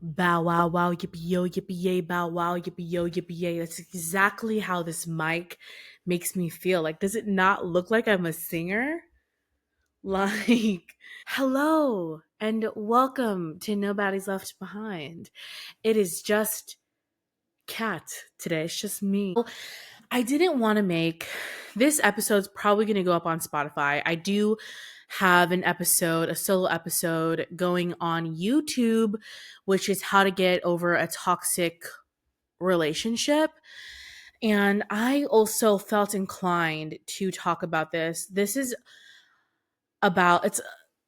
Bow wow wow yippee yo yippee yay bow wow yippee yo yippee yay. That's exactly how this mic makes me feel. Like, does it not look like I'm a singer? Like, hello and welcome to Nobody's Left Behind. It is just Cat today. It's just me. I didn't want to make this episode's probably going to go up on Spotify. I do have an episode, a solo episode going on YouTube, which is how to get over a toxic relationship. And I also felt inclined to talk about this. This is about it's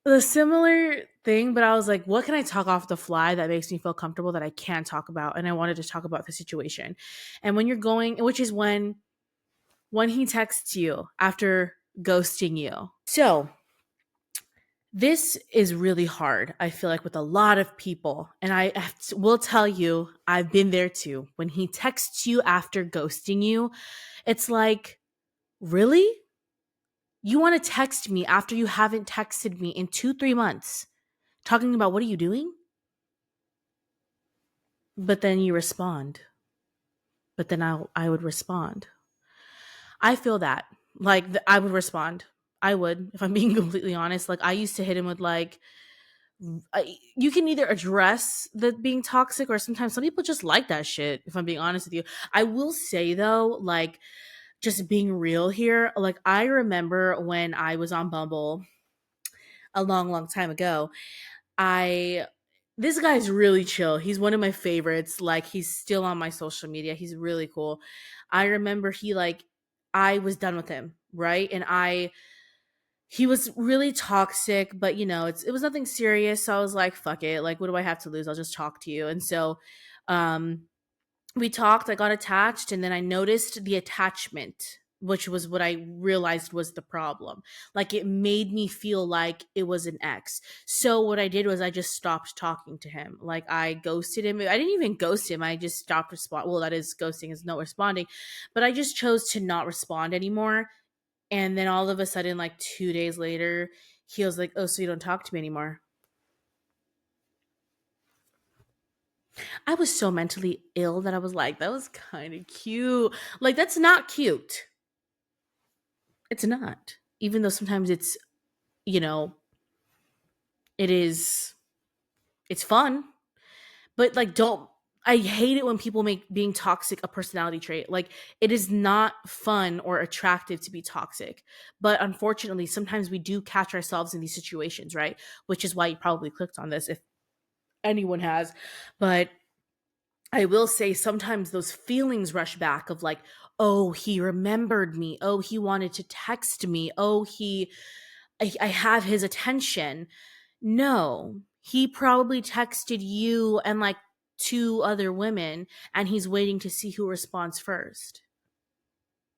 a similar thing, but I was like, what can I talk off the fly that makes me feel comfortable that I can talk about? And I wanted to talk about the situation. And when you're going, which is when he texts you after ghosting you. So, this is really hard, I feel like, with a lot of people. And will tell you, I've been there too. When he texts you after ghosting you, it's like, really? You want to text me after you haven't texted me in 2, 3 months, talking about what are you doing? But then you respond. But then I would respond. I feel that. Like, I would respond. I would, if I'm being completely honest. Like, I used to hit him with, like, you can either address the being toxic, or sometimes some people just like that shit, if I'm being honest with you. I will say though, like, just being real here, like, I remember when I was on Bumble a long time ago. I This guy's really chill. He's one of my favorites. Like, he's still on my social media. He's really cool. I remember I was done with him, right? And he was really toxic, but it was nothing serious. So I was like, fuck it. Like, what do I have to lose? I'll just talk to you. And so um we talked, I got attached, and then I noticed the attachment, which was what I realized was the problem. Like, it made me feel like it was an ex. So what I did was I just stopped talking to him. Like, I ghosted him. I didn't even ghost him. I just stopped responding. Well, that is ghosting, is no responding. But I just chose to not respond anymore. And then all of a sudden, like 2 days later, he was like, "Oh, so you don't talk to me anymore?" I was so mentally ill that I was like, that was kind of cute. Like, that's not cute. It's not. Even though sometimes you know, it is, it's fun. But, like, don't, I hate it when people make being toxic a personality trait. Like, it is not fun or attractive to be toxic. But unfortunately, sometimes we do catch ourselves in these situations, right? Which is why you probably clicked on this, if anyone has. But I will say sometimes those feelings rush back of like, oh, he remembered me. Oh, he wanted to text me. Oh, I have his attention. No, he probably texted you and like two other women, and he's waiting to see who responds first.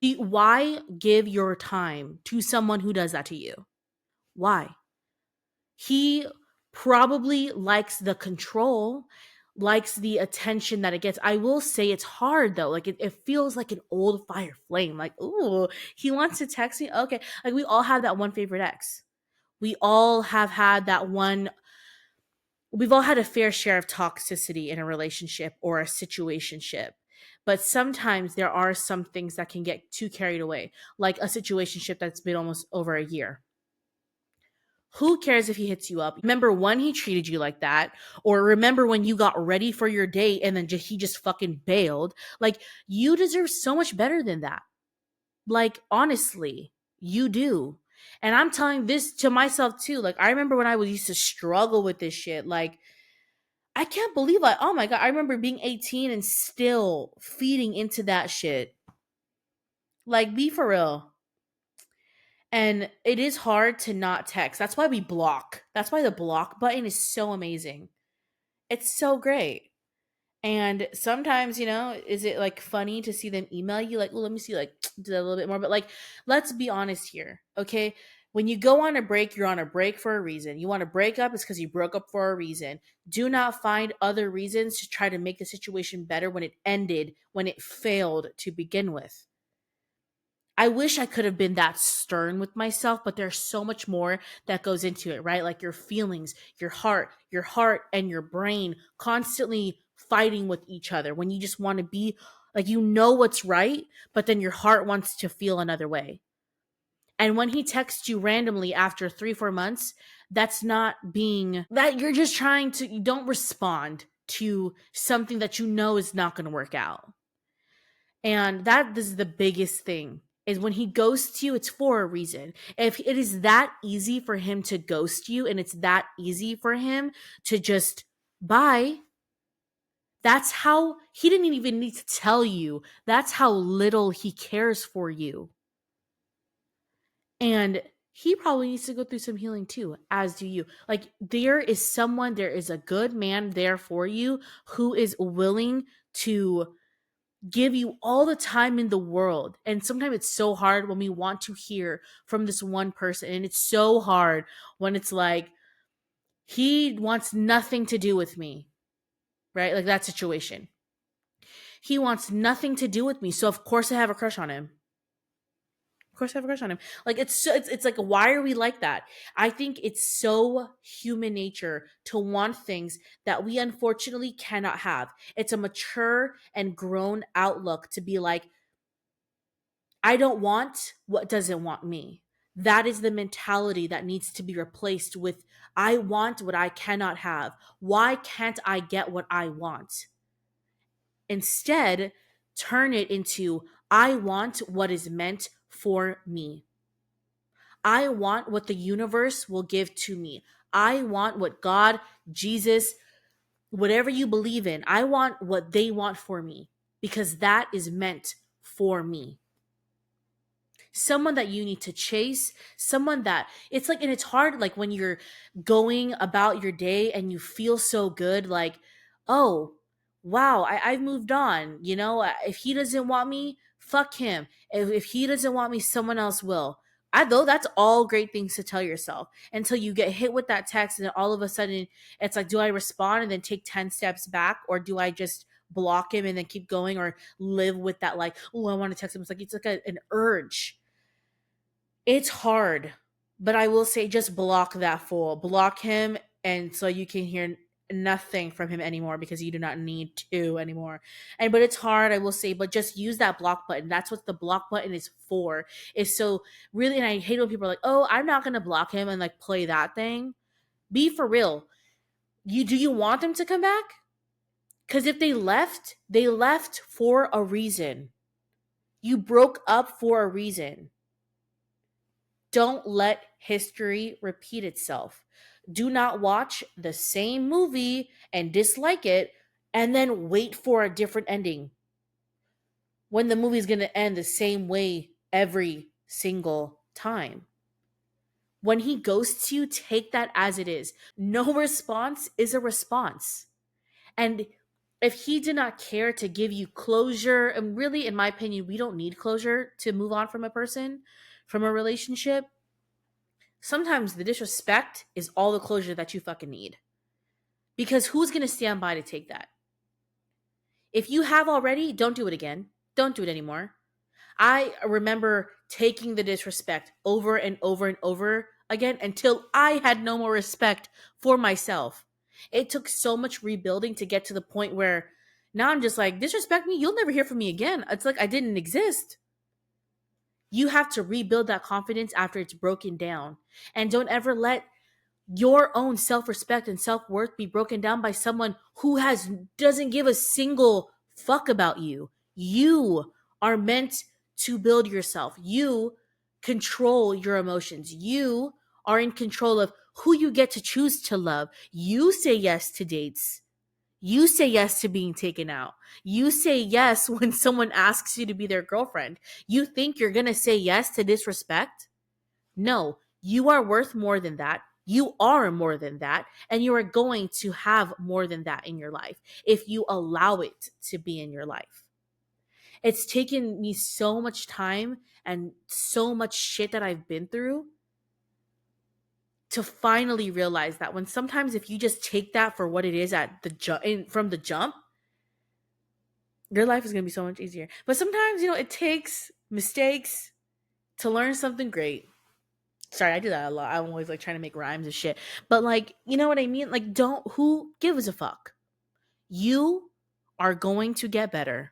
Why give your time to someone who does that to you? Why? He probably likes the control, likes the attention that it gets. I will say it's hard though. Like, it feels like an old fire flame. Like, ooh, he wants to text me. Okay. Like, we all have that one favorite ex. We all have had that one. We've all had a fair share of toxicity in a relationship or a situationship. But sometimes there are some things that can get too carried away, like a situationship that's been almost over a year. Who cares if he hits you up? Remember when he treated you like that? Or remember when you got ready for your date and then he just fucking bailed? Like, you deserve so much better than that. Like, honestly, you do. And I'm telling this to myself too. Like, I remember when I was used to struggle with this shit. Like, I can't believe, like, oh my God, I remember being 18 and still feeding into that shit. Like, be for real. And it is hard to not text. That's why we block. That's why the block button is so amazing. It's so great. And sometimes, is it like funny to see them email you like, oh, let me see, like, do that a little bit more. But like, let's be honest here, okay? When you go on a break, you're on a break for a reason. You want to break up, it's because you broke up for a reason. Do not find other reasons to try to make the situation better when it ended, when it failed to begin with. I wish I could have been that stern with myself, but there's so much more that goes into it, right? Like your feelings, your heart and your brain constantly fighting with each other when you just want to be like, you know what's right, but then your heart wants to feel another way. And when he texts you randomly after 3, 4 months, that's not being that you're just trying to, you don't respond to something that you know is not going to work out. And that is the biggest thing is when he ghosts you, it's for a reason. If it is that easy for him to ghost you and it's that easy for him to just bye, that's how he didn't even need to tell you. That's how little he cares for you. And he probably needs to go through some healing too, as do you. Like, there is a good man there for you who is willing to give you all the time in the world. And sometimes it's so hard when we want to hear from this one person. And it's so hard when it's like, he wants nothing to do with me, right? Like that situation. He wants nothing to do with me. So, of course, I have a crush on him. Of course, I have a crush on him. Like it's like, why are we like that? I think it's so human nature to want things that we unfortunately cannot have. It's a mature and grown outlook to be like, I don't want what doesn't want me. That is the mentality that needs to be replaced with, I want what I cannot have. Why can't I get what I want? Instead, turn it into, I want what is meant for me. I want what the universe will give to me. I want what God, Jesus, whatever you believe in, I want what they want for me because that is meant for me. Someone that you need to chase, someone that it's like, and it's hard, like when you're going about your day and you feel so good, like, oh, wow, I've moved on. You know, if he doesn't want me, fuck him. If he doesn't want me, someone else will. I though that's all great things to tell yourself until you get hit with that text and then all of a sudden it's like, do I respond and then take 10 steps back, or do I just block him and then keep going, or live with that, like, oh, I want to text him. It's like an urge. It's hard, but I will say just block that fool. Block him, and so you can hear nothing from him anymore because you do not need to anymore. And but it's hard, I will say, but just use that block button. That's what the block button is for. Is so really, and I hate when people are like, "Oh, I'm not gonna block him," and like play that thing. Be for real. Do you want them to come back? Because if they left for a reason. You broke up for a reason. Don't let history repeat itself. Do not watch the same movie and dislike it and then wait for a different ending when the movie's going to end the same way every single time. When he ghosts you, take that as it is. No response is a response. And if he did not care to give you closure, and really, in my opinion, we don't need closure to move on from a person, from a relationship. Sometimes the disrespect is all the closure that you fucking need. Because who's going to stand by to take that? If you have already, don't do it again. Don't do it anymore. I remember taking the disrespect over and over and over again until I had no more respect for myself. It took so much rebuilding to get to the point where now I'm just like, disrespect me, you'll never hear from me again. It's like I didn't exist. You have to rebuild that confidence after it's broken down. And don't ever let your own self-respect and self-worth be broken down by someone who doesn't give a single fuck about you. You are meant to build yourself. You control your emotions. You are in control of who you get to choose to love. You say yes to dates. You say yes to being taken out. You say yes when someone asks you to be their girlfriend. You think you're going to say yes to disrespect? No, you are worth more than that. You are more than that. And you are going to have more than that in your life if you allow it to be in your life. It's taken me so much time and so much shit that I've been through to finally realize that when sometimes if you just take that for what it is at the from the jump, your life is going to be so much easier. But sometimes, it takes mistakes, To learn something great. Sorry, I do that a lot. I'm always like trying to make rhymes and shit. But like, you know what I mean? Like, don't, who gives a fuck? You are going to get better.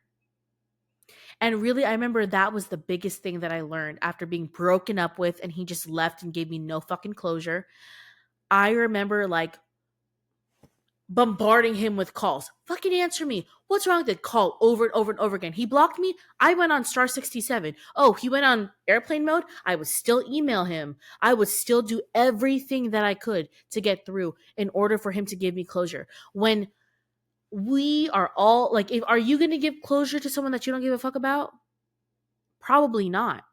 And really, I remember that was the biggest thing that I learned after being broken up with, and he just left and gave me no fucking closure. I remember like bombarding him with calls. Fucking answer me. What's wrong with it? Call over and over and over again. He blocked me. I went on star 67. Oh, he went on airplane mode. I would still email him. I would still do everything that I could to get through in order for him to give me closure. When we are all like, if are you going to give closure to someone that you don't give a fuck about? Probably not.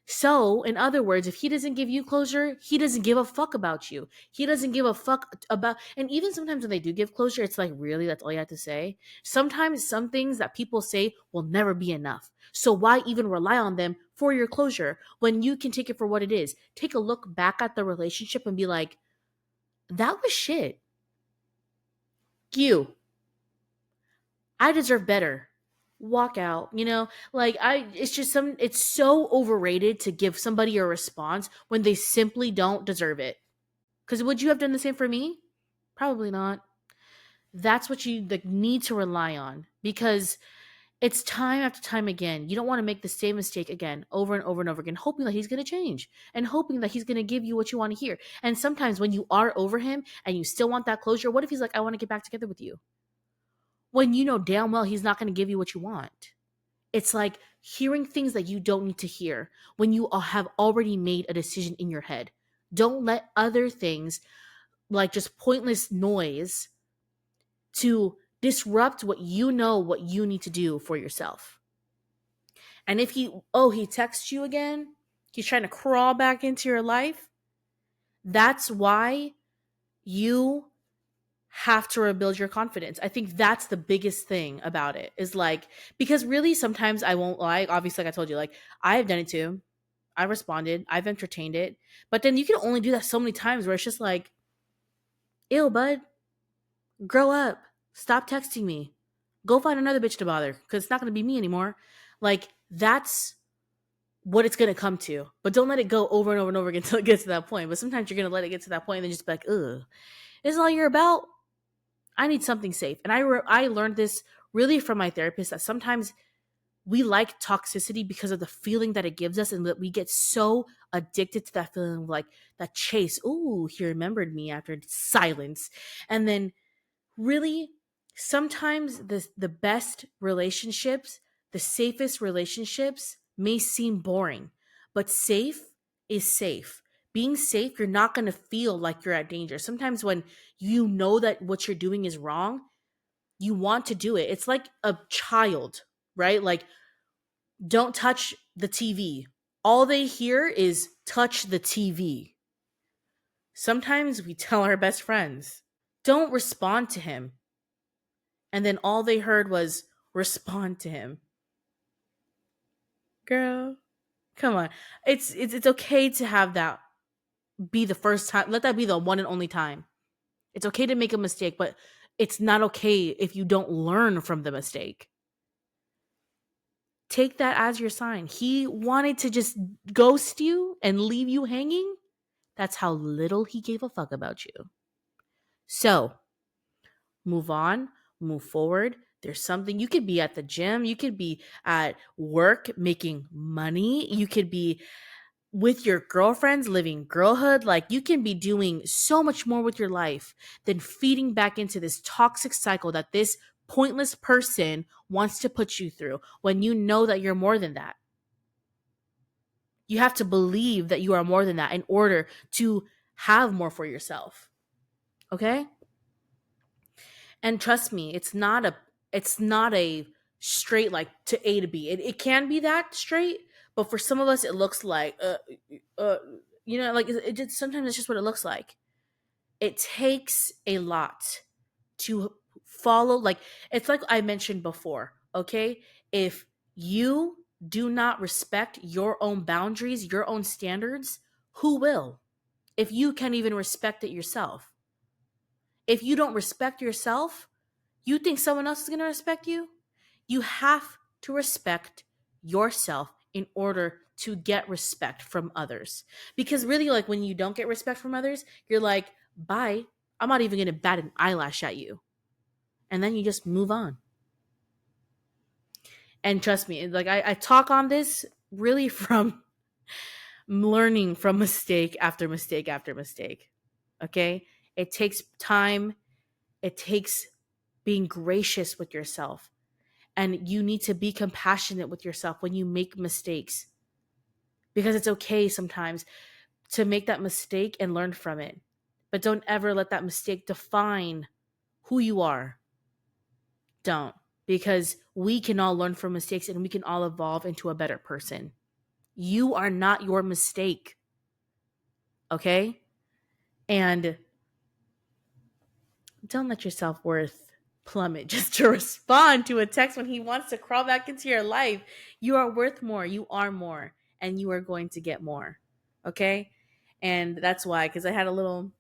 So, in other words, if he doesn't give you closure, he doesn't give a fuck about you. He doesn't give a fuck about, and even sometimes when they do give closure, it's like, really, that's all you have to say? Sometimes some things that people say will never be enough. So, why even rely on them for your closure when you can take it for what it is? Take a look back at the relationship and be like, that was shit. You, I deserve better. Walk out, like it's just it's so overrated to give somebody a response when they simply don't deserve it. Because would you have done the same for me? Probably not. That's what you like, need to rely on, because it's time after time again. You don't want to make the same mistake again, over and over and over again, hoping that he's going to change and hoping that he's going to give you what you want to hear. And sometimes when you are over him and you still want that closure, what if he's like, I want to get back together with you? When you know damn well he's not going to give you what you want. It's like hearing things that you don't need to hear when you have already made a decision in your head. Don't let other things, like just pointless noise, to disrupt what you need to do for yourself. And if he texts you again, he's trying to crawl back into your life, that's why you have to rebuild your confidence. I think that's the biggest thing about it, is like, because really sometimes, I won't lie, obviously, like I told you, like I have done it too. I responded, I've entertained it, but then you can only do that so many times where it's just like, ew, bud, grow up, stop texting me, go find another bitch to bother, because it's not going to be me anymore. Like, that's what it's going to come to. But don't let it go over and over and over again until it gets to that point. But sometimes you're going to let it get to that point and then just be like, ugh, this is all you're about? I need something safe. And I learned this really from my therapist, that sometimes we like toxicity because of the feeling that it gives us, and that we get so addicted to that feeling of like that chase. Ooh, he remembered me after silence. And then really, sometimes the best relationships, the safest relationships may seem boring, but safe is safe. Being safe, you're not going to feel like you're at danger. Sometimes when you know that what you're doing is wrong, you want to do it. It's like a child, right? Like, don't touch the TV. All they hear is touch the TV. Sometimes we tell our best friends, don't respond to him. And then all they heard was respond to him. Girl, come on. It's okay to have that be the first time. Let that be the one and only time. It's okay to make a mistake, but it's not okay if you don't learn from the mistake. Take that as your sign. He wanted to just ghost you and leave you hanging. That's how little he gave a fuck about you. So, move on, move forward. There's something, you could be at the gym, you could be at work making money, you could be with your girlfriends living girlhood. Like, you can be doing so much more with your life than feeding back into this toxic cycle that this pointless person wants to put you through, when you know that you're more than that. You have to believe that you are more than that in order to have more for yourself. Okay? And trust me, it's not a straight like to A to B. It can be that straight, but for some of us it looks like uh like it just, sometimes it's just what it looks like. It takes a lot to follow, like, it's like I mentioned before, okay? If you do not respect your own boundaries, your own standards, who will? If you can't even respect it yourself. If you don't respect yourself, you think someone else is going to respect you? You have to respect yourself in order to get respect from others. Because really, like, when you don't get respect from others, you're like, bye. I'm not even going to bat an eyelash at you. And then you just move on. And trust me, like, I talk on this really from learning from mistake after mistake after mistake. Okay? It takes time, it takes being gracious with yourself. And you need to be compassionate with yourself when you make mistakes. Because it's okay sometimes to make that mistake and learn from it. But don't ever let that mistake define who you are. Don't. Because we can all learn from mistakes and we can all evolve into a better person. You are not your mistake. Okay? And don't let your self-worth plummet just to respond to a text when he wants to crawl back into your life. You are worth more. You are more. And you are going to get more. Okay? And that's why, because I had a little,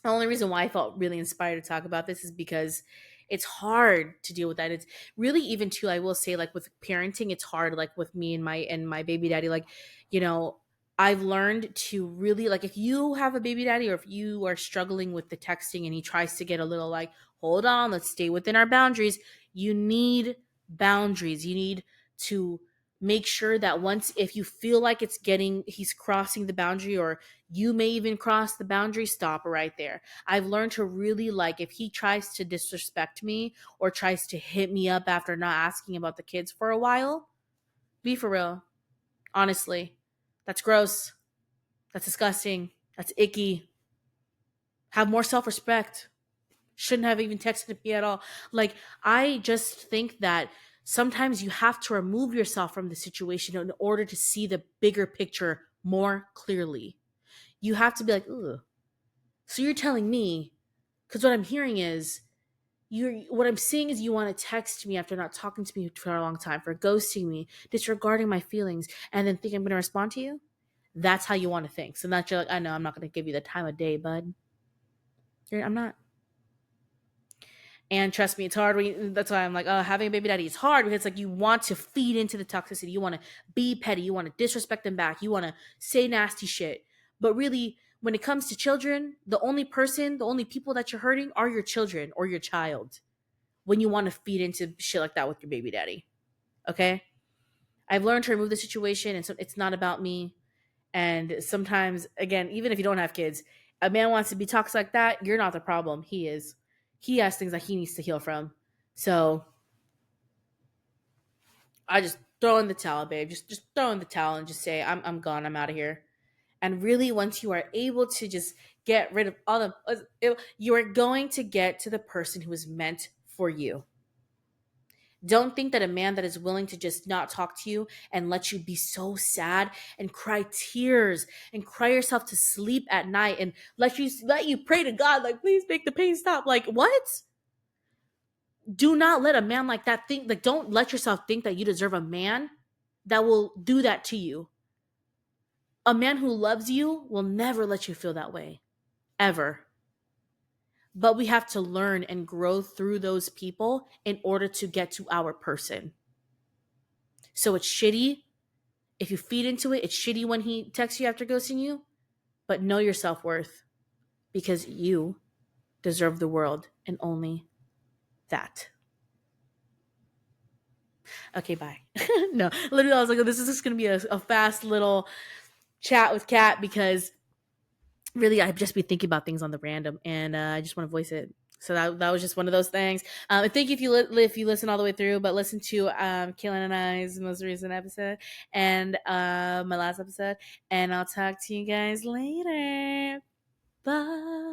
the only reason why I felt really inspired to talk about this is because it's hard to deal with that. It's really, even too, I will say, like, with parenting, it's hard, like with me and my baby daddy. Like, you know, I've learned to really, like, if you have a baby daddy or if you are struggling with the texting and he tries to get a little like, hold on, let's stay within our boundaries. You need boundaries. You need to make sure that once, if you feel like he's crossing the boundary, or you may even cross the boundary, stop right there. I've learned to really, like, if he tries to disrespect me or tries to hit me up after not asking about the kids for a while, be for real. Honestly, that's gross. That's disgusting. That's icky. Have more self-respect. Shouldn't have even texted me at all. Like, I just think that sometimes you have to remove yourself from the situation in order to see the bigger picture more clearly. You have to be like, ugh. So you're telling me, because what I'm hearing is, what I'm seeing is you want to text me after not talking to me for a long time, for ghosting me, disregarding my feelings, and then think I'm going to respond to you? That's how you want to think. So that you're like, I know I'm not going to give you the time of day, bud. I'm not. And trust me, it's hard. That's why I'm like, oh, having a baby daddy is hard, because, like, you want to feed into the toxicity. You want to be petty. You want to disrespect them back. You want to say nasty shit. But really, when it comes to children, the only people that you're hurting are your children or your child, when you want to feed into shit like that with your baby daddy. Okay? I've learned to remove the situation, and so it's not about me. And sometimes, again, even if you don't have kids, a man wants to be toxic like that, you're not the problem. He is. He has things that he needs to heal from. So I just throw in the towel, babe. Just throw in the towel and just say, I'm gone. I'm out of here. And really, once you are able to just get rid of all the, you are going to get to the person who is meant for you. Don't think that a man that is willing to just not talk to you and let you be so sad and cry tears and cry yourself to sleep at night and let you pray to God, like, please make the pain stop. Like, what? Do not let a man like that think, like, don't let yourself think that you deserve a man that will do that to you. A man who loves you will never let you feel that way. Ever. But we have to learn and grow through those people in order to get to our person. So it's shitty. If you feed into it, it's shitty when he texts you after ghosting you. But know your self-worth, because you deserve the world and only that. Okay, bye. No, literally, I was like, this is just going to be a fast little chat with Kat, because really, I've just been thinking about things on the random, and I just want to voice it. So that was just one of those things. And thank you if you listen all the way through, but listen to Kaylin and I's most recent episode and my last episode, and I'll talk to you guys later. Bye.